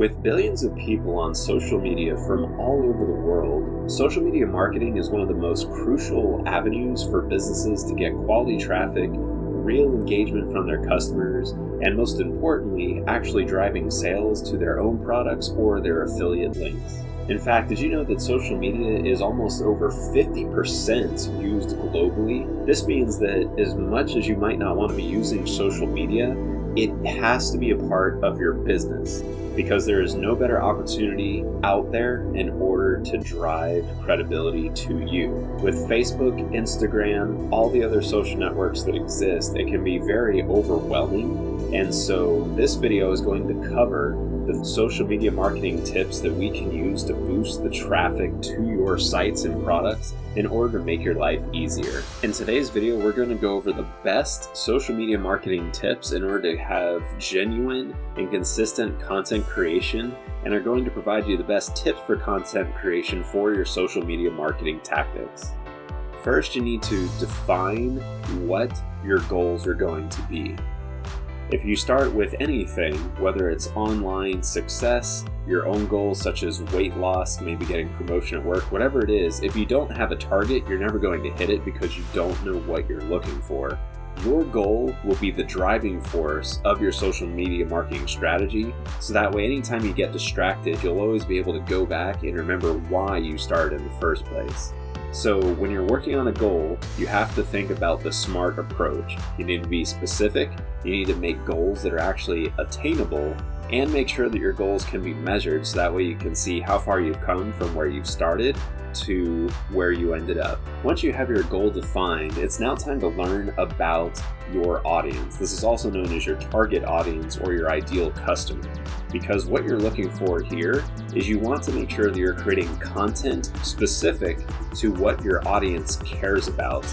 With billions of people on social media from all over the world, social media marketing is one of the most crucial avenues for businesses to get quality traffic, real engagement from their customers, and most importantly, actually driving sales to their own products or their affiliate links. In fact, did you know that social media is almost over 50% used globally? This means that as much as you might not want to be using social media, it has to be a part of your business because there is no better opportunity out there in order to drive credibility to you. With Facebook, Instagram, all the other social networks that exist, it can be very overwhelming. And so this video is going to cover the social media marketing tips that we can use to boost the traffic to your sites and products in order to make your life easier. In today's video, we're going to go over the best social media marketing tips in order to have genuine and consistent content creation, and are going to provide you the best tips for content creation for your social media marketing tactics. First, you need to define what your goals are going to be. If you start with anything, whether it's online success, your own goals such as weight loss, maybe getting promotion at work, whatever it is, if you don't have a target, you're never going to hit it because you don't know what you're looking for. Your goal will be the driving force of your social media marketing strategy, so that way anytime you get distracted, you'll always be able to go back and remember why you started in the first place. So when you're working on a goal, you have to think about the SMART approach. You need to be specific, you need to make goals that are actually attainable, and make sure that your goals can be measured so that way you can see how far you've come from where you've started to where you ended up. Once you have your goal defined, it's now time to learn about your audience. This is also known as your target audience or your ideal customer. Because what you're looking for here is you want to make sure that you're creating content specific to what your audience cares about.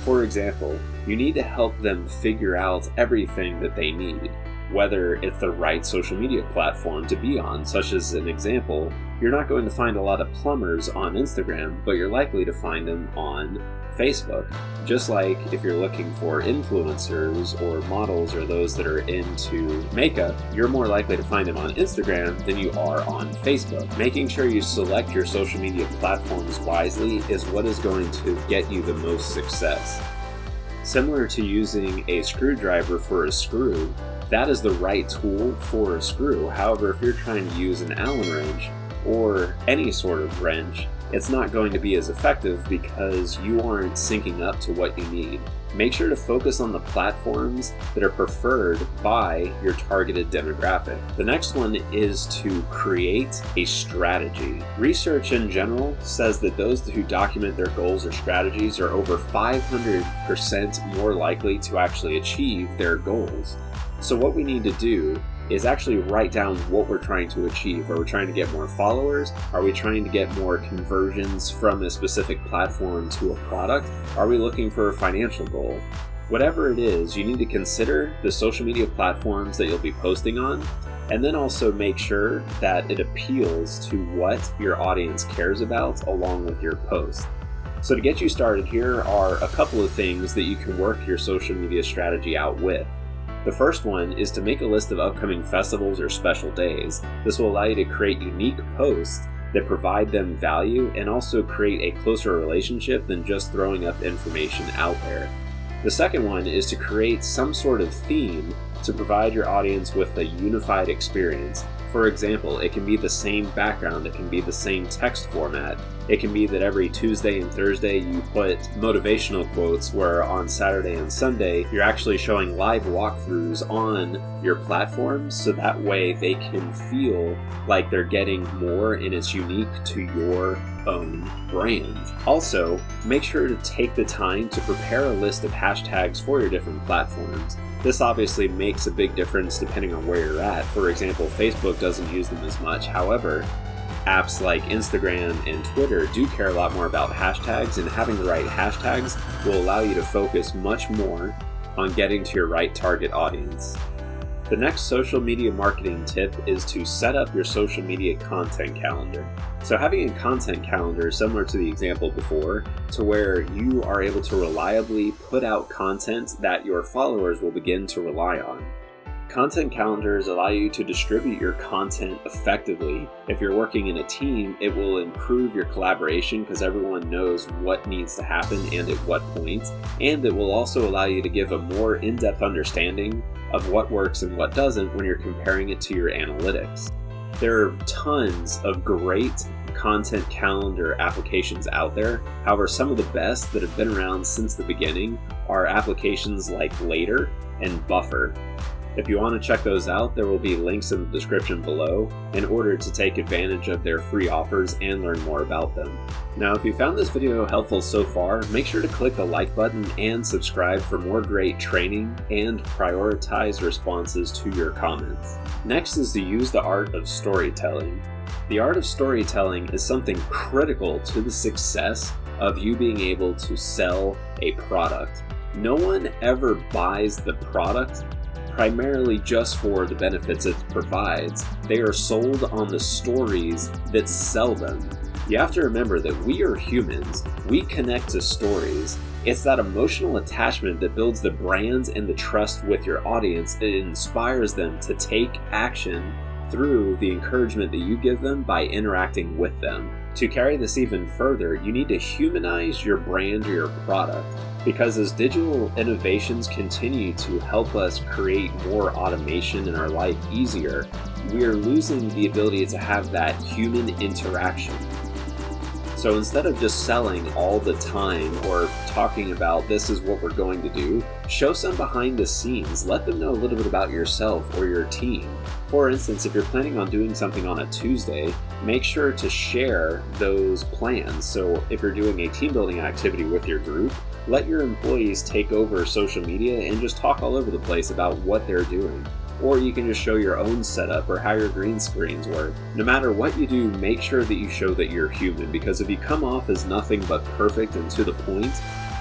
For example, you need to help them figure out everything that they need, whether it's the right social media platform to be on. Such as an example, you're not going to find a lot of plumbers on Instagram, but you're likely to find them on Facebook. Just like if you're looking for influencers or models or those that are into makeup, you're more likely to find them on Instagram than you are on Facebook. Making sure you select your social media platforms wisely is what is going to get you the most success. Similar to using a screwdriver for a screw, that is the right tool for a screw. However, if you're trying to use an Allen wrench or any sort of wrench, it's not going to be as effective because you aren't syncing up to what you need. Make sure to focus on the platforms that are preferred by your targeted demographic. The next one is to create a strategy. Research in general says that those who document their goals or strategies are over 500% more likely to actually achieve their goals. So what we need to do is actually write down what we're trying to achieve. Are we trying to get more followers? Are we trying to get more conversions from a specific platform to a product? Are we looking for a financial goal? Whatever it is, you need to consider the social media platforms that you'll be posting on, and then also make sure that it appeals to what your audience cares about along with your post. So to get you started, here are a couple of things that you can work your social media strategy out with. The first one is to make a list of upcoming festivals or special days. This will allow you to create unique posts that provide them value and also create a closer relationship than just throwing up information out there. The second one is to create some sort of theme to provide your audience with a unified experience. For example, it can be the same background, it can be the same text format. It can be that every Tuesday and Thursday you put motivational quotes, where on Saturday and Sunday you're actually showing live walkthroughs on your platforms, so that way they can feel like they're getting more and it's unique to your own brand. Also, make sure to take the time to prepare a list of hashtags for your different platforms. This obviously makes a big difference depending on where you're at. For example, Facebook doesn't use them as much. However, apps like Instagram and Twitter do care a lot more about hashtags, and having the right hashtags will allow you to focus much more on getting to your right target audience. The next social media marketing tip is to set up your social media content calendar. So having a content calendar is similar to the example before, to where you are able to reliably put out content that your followers will begin to rely on. Content calendars allow you to distribute your content effectively. If you're working in a team, it will improve your collaboration because everyone knows what needs to happen and at what point. And it will also allow you to give a more in-depth understanding of what works and what doesn't when you're comparing it to your analytics. There are tons of great content calendar applications out there. However, some of the best that have been around since the beginning are applications like Later and Buffer. If you want to check those out, there will be links in the description below in order to take advantage of their free offers and learn more about them. Now, if you found this video helpful so far, make sure to click the like button and subscribe for more great training and prioritized responses to your comments. Next is to use the art of storytelling. The art of storytelling is something critical to the success of you being able to sell a product. No one ever buys the product primarily just for the benefits it provides. They are sold on the stories that sell them. You have to remember that we are humans. We connect to stories. It's that emotional attachment that builds the brands and the trust with your audience. It inspires them to take action through the encouragement that you give them by interacting with them. To carry this even further, you need to humanize your brand or your product, because as digital innovations continue to help us create more automation in our life easier, we are losing the ability to have that human interaction. So instead of just selling all the time or talking about this is what we're going to do, show some behind the scenes. Let them know a little bit about yourself or your team. For instance, if you're planning on doing something on a Tuesday, make sure to share those plans. So if you're doing a team building activity with your group, let your employees take over social media and just talk all over the place about what they're doing. Or you can just show your own setup or how your green screens work. No matter what you do, make sure that you show that you're human, because if you come off as nothing but perfect and to the point,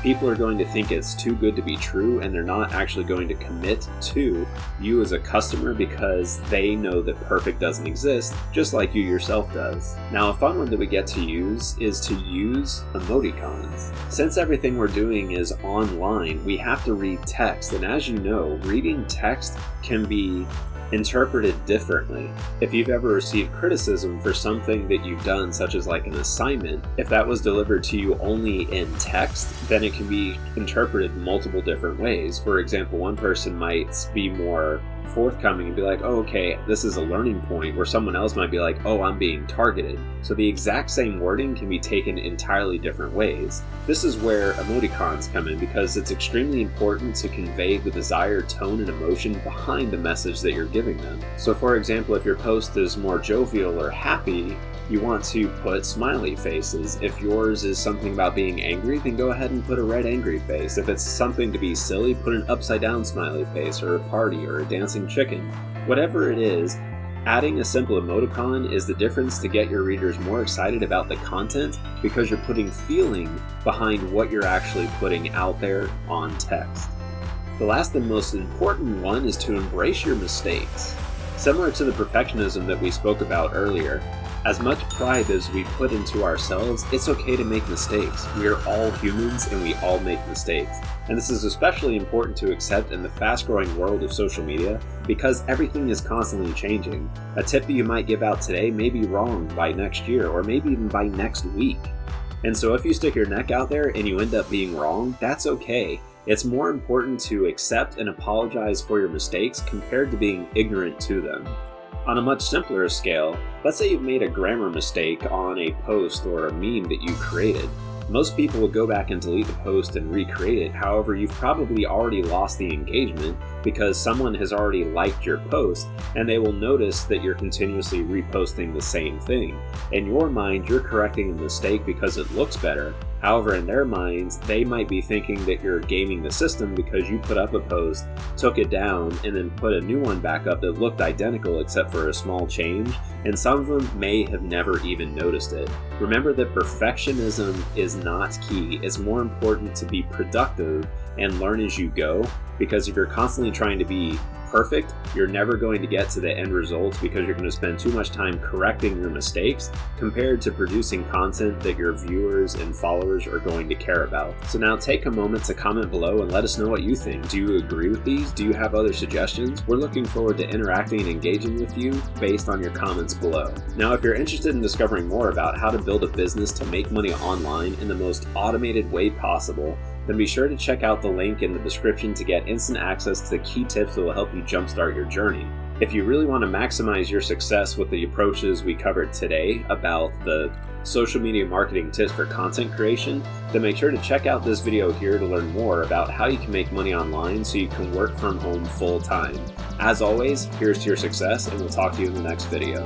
people are going to think it's too good to be true, and they're not actually going to commit to you as a customer because they know that perfect doesn't exist, just like you yourself does. Now, a fun one that we get to use is to use emoticons. Since everything we're doing is online, we have to read text, and as you know, reading text can be interpreted differently. If you've ever received criticism for something that you've done, such as like an assignment, if that was delivered to you only in text, then it can be interpreted multiple different ways. For example, one person might be more forthcoming and be like, oh, okay, this is a learning point, where someone else might be like, oh, I'm being targeted. So the exact same wording can be taken entirely different ways. This is where emoticons come in, because it's extremely important to convey the desired tone and emotion behind the message that you're giving them. So for example, if your post is more jovial or happy, you want to put smiley faces. If yours is something about being angry, then go ahead and put a red angry face. If it's something to be silly, put an upside down smiley face, or a party, or a dancing chicken. Whatever it is, adding a simple emoticon is the difference to get your readers more excited about the content, because you're putting feeling behind what you're actually putting out there on text. The last and most important one is to embrace your mistakes. Similar to the perfectionism that we spoke about earlier, as much pride as we put into ourselves, it's okay to make mistakes. We are all humans and we all make mistakes. And this is especially important to accept in the fast-growing world of social media, because everything is constantly changing. A tip that you might give out today may be wrong by next year, or maybe even by next week. And so if you stick your neck out there and you end up being wrong, that's okay. It's more important to accept and apologize for your mistakes compared to being ignorant to them. On a much simpler scale, let's say you've made a grammar mistake on a post or a meme that you created. Most people will go back and delete the post and recreate it. However, you've probably already lost the engagement because someone has already liked your post, and they will notice that you're continuously reposting the same thing. In your mind, you're correcting a mistake because it looks better. However, in their minds, they might be thinking that you're gaming the system because you put up a post, took it down, and then put a new one back up that looked identical except for a small change, and some of them may have never even noticed it. Remember that perfectionism is not key. It's more important to be productive and learn as you go, because if you're constantly trying to be perfect, you're never going to get to the end results because you're going to spend too much time correcting your mistakes compared to producing content that your viewers and followers are going to care about. So now take a moment to comment below and let us know what you think. Do you agree with these? Do you have other suggestions? We're looking forward to interacting and engaging with you based on your comments below. Now, if you're interested in discovering more about how to build a business to make money online in the most automated way possible, then be sure to check out the link in the description to get instant access to the key tips that will help you jumpstart your journey. If you really want to maximize your success with the approaches we covered today about the social media marketing tips for content creation, then make sure to check out this video here to learn more about how you can make money online so you can work from home full time. As always, here's to your success, and we'll talk to you in the next video.